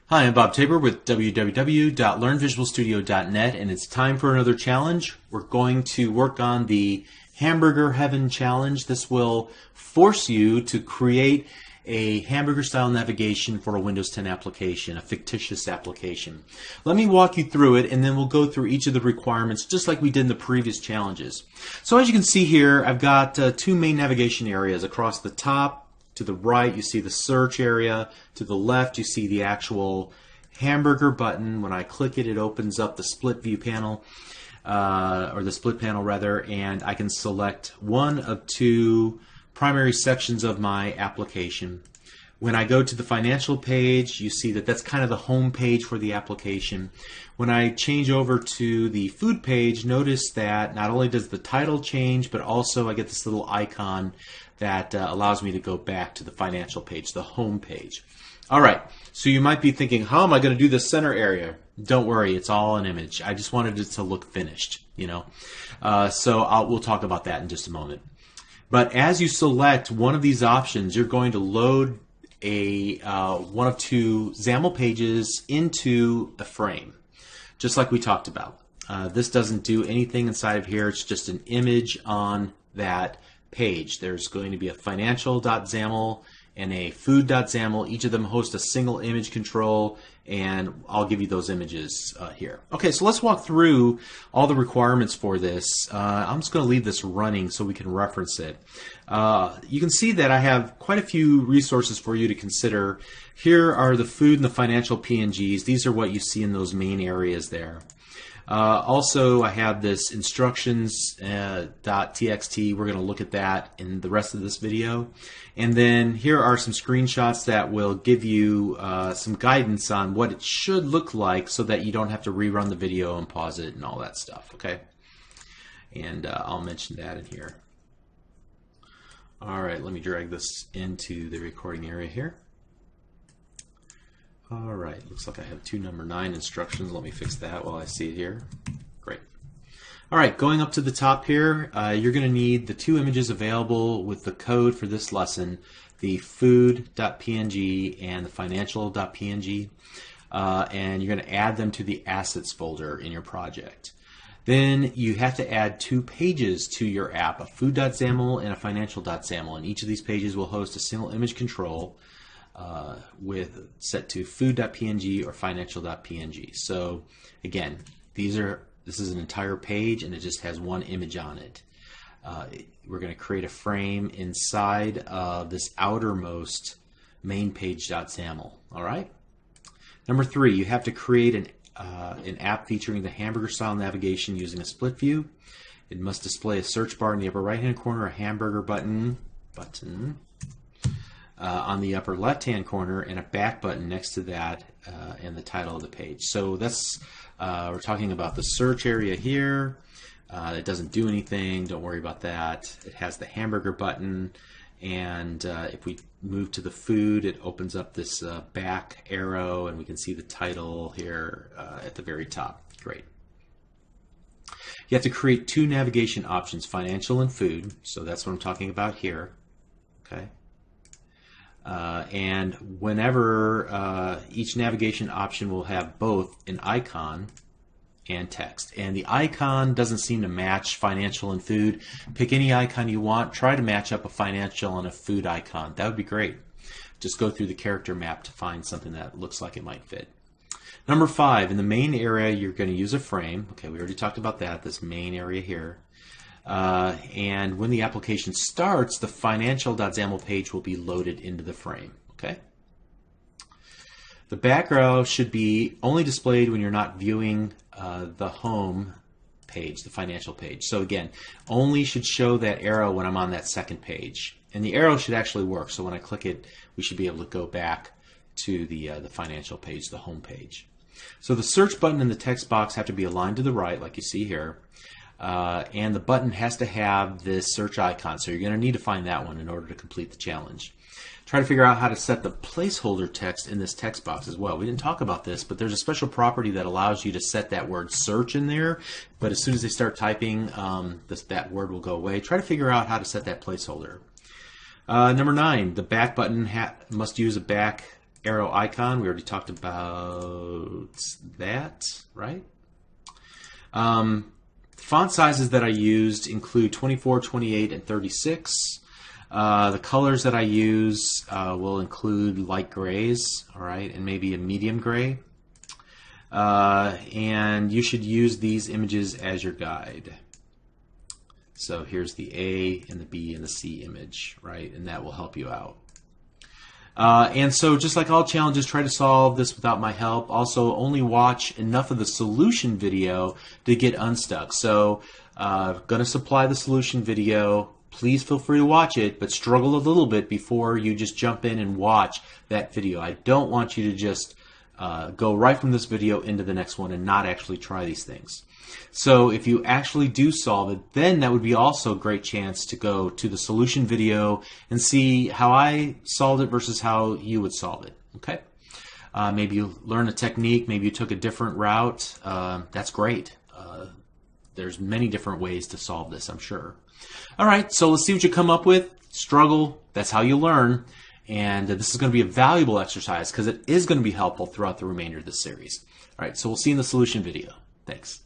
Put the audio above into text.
Hi, I'm Bob Tabor with www.learnvisualstudio.net, and it's time for another challenge. We're going to work on the Hamburger Heaven Challenge. This will force you to create a hamburger-style navigation for a Windows 10 application, a fictitious application. Let me walk you through it, and then we'll go through each of the requirements just like we did in the previous challenges. So as you can see here, I've got two main navigation areas. Across the top, to the right, you see the search area. To the left, you see the actual hamburger button. When I click it, it opens up the split view panel, or the split panel rather, and I can select one of two primary sections of my application. When I go to the financial page, you see that that's kind of the home page for the application. When I change over to the food page, notice that not only does the title change, but also I get this little icon that allows me to go back to the financial page, the home page. All right, so you might be thinking, how am I going to do the center area? Don't worry, it's all an image. I just wanted it to look finished, you know. We'll talk about that in just a moment. But as you select one of these options, you're going to load one of two XAML pages into a frame, just like we talked about. This doesn't do anything inside of here. It's just an image on that page. There's going to be a financial.xaml and a food.xaml. Each of them host a single image control, and I'll give you those images here. Okay, so let's walk through all the requirements for this. I'm just going to leave this running so we can reference it. You can see that I have quite a few resources for you to consider. Here are the food and the financial PNGs. These are what you see in those main areas there. Also, I have this instructions.txt. We're going to look at that in the rest of this video. And then here are some screenshots that will give you some guidance on what it should look like so that you don't have to rerun the video and pause it and all that stuff, okay? And I'll mention that in here. All right, let me drag this into the recording area here. All right, looks like I have two number 9 instructions. Let me fix that while I see it here. Great. All right, going up to the top here, you're going to need the two images available with the code for this lesson, the food.png and the financial.png, and you're going to add them to the assets folder in your project. Then you have to add two pages to your app, a food.xaml and a financial.xaml, and each of these pages will host a single image control set to food.png or financial.png. So again, this is an entire page and it just has one image on it. We're going to create a frame inside of this outermost main page.xaml. All right. Number 3, you have to create an app featuring the hamburger style navigation using a split view. It must display a search bar in the upper right hand corner, a hamburger button on the upper left-hand corner, and a back button next to that, and the title of the page. So that's we're talking about the search area here. It doesn't do anything. Don't worry about that. It has the hamburger button, and if we move to the food, it opens up this back arrow, and we can see the title here at the very top. Great. You have to create two navigation options, financial and food. So that's what I'm talking about here. Okay. And whenever each navigation option will have both an icon and text. And the icon doesn't seem to match financial and food. Pick any icon you want. Try to match up a financial and a food icon. That would be great. Just go through the character map to find something that looks like it might fit. Number 5, in the main area, you're going to use a frame. Okay, we already talked about that, this main area here. And when the application starts, the financial.xaml page will be loaded into the frame. Okay. The back arrow should be only displayed when you're not viewing the home page, the financial page. So again, only should show that arrow when I'm on that second page. And the arrow should actually work. So when I click it, we should be able to go back to the financial page, the home page. So the search button and the text box have to be aligned to the right, like you see here. And the button has to have this search icon, so you're going to need to find that one in order to complete the challenge. Try to figure out how to set the placeholder text in this text box as well. We didn't talk about this, but there's a special property that allows you to set that word search in there, but as soon as they start typing, that word will go away. Try to figure out how to set that placeholder. Number 9, the back button must use a back arrow icon. We already talked about that, right? Font sizes that I used include 24, 28, and 36. The colors that I use will include light grays, all right, and maybe a medium gray. And you should use these images as your guide. So here's the A and the B and the C image, right, and that will help you out. And so just like all challenges, try to solve this without my help. Also, only watch enough of the solution video to get unstuck. So going to supply the solution video. Please feel free to watch it, but struggle a little bit before you just jump in and watch that video. I don't want you to just go right from this video into the next one and not actually try these things. So if you actually do solve it, then that would be also a great chance to go to the solution video and see how I solved it versus how you would solve it. Okay? Maybe you learn a technique, maybe you took a different route. That's great. There's many different ways to solve this, I'm sure. All right, so let's see what you come up with. Struggle, that's how you learn. And this is going to be a valuable exercise because it is going to be helpful throughout the remainder of this series. All right, so we'll see you in the solution video. Thanks.